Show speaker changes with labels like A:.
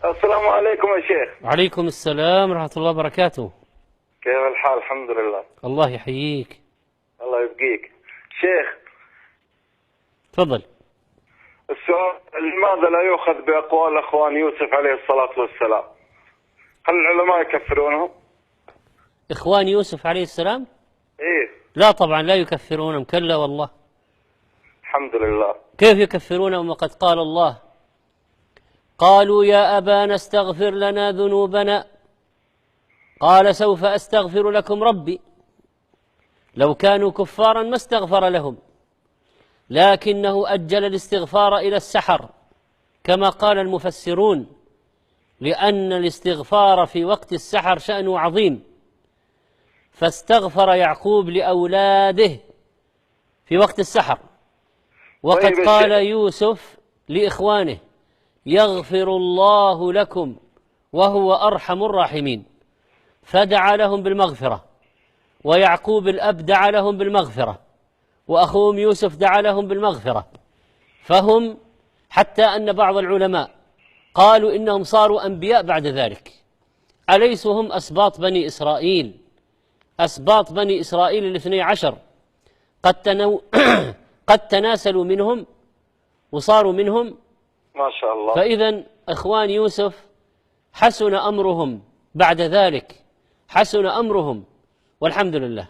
A: السلام عليكم يا شيخ.
B: وعليكم السلام ورحمة الله وبركاته.
A: كيف الحال؟ الحمد لله.
B: الله يحييك.
A: الله يبقيك. شيخ،
B: تفضل.
A: السؤال: لماذا لا يؤخذ بأقوال أخوان يوسف عليه الصلاة والسلام؟ هل العلماء يكفرونهم؟
B: إخوان يوسف عليه السلام؟
A: إيه.
B: لا طبعا لا يكفرونهم، كلا والله.
A: الحمد لله.
B: كيف يكفرونهم وقد قال الله: قالوا يا أبانا استغفر لنا ذنوبنا قال سوف أستغفر لكم ربي. لو كانوا كفارا ما استغفر لهم، لكنه أجل الاستغفار إلى السحر كما قال المفسرون، لأن الاستغفار في وقت السحر شأنه عظيم، فاستغفر يعقوب لأولاده في وقت السحر. وقد قال يوسف لإخوانه: يغفر الله لكم وهو أرحم الراحمين، فدعا لهم بالمغفرة. ويعقوب الأب دعا لهم بالمغفرة، وأخوهم يوسف دعا لهم بالمغفرة. فهم، حتى أن بعض العلماء قالوا إنهم صاروا أنبياء بعد ذلك. أليسوا هم أسباط بني إسرائيل؟ أسباط بني إسرائيل 12 قد تناسلوا منهم وصاروا منهم.
A: ما شاء الله.
B: فإذا إخوان يوسف حسن أمرهم بعد ذلك، حسن أمرهم والحمد لله.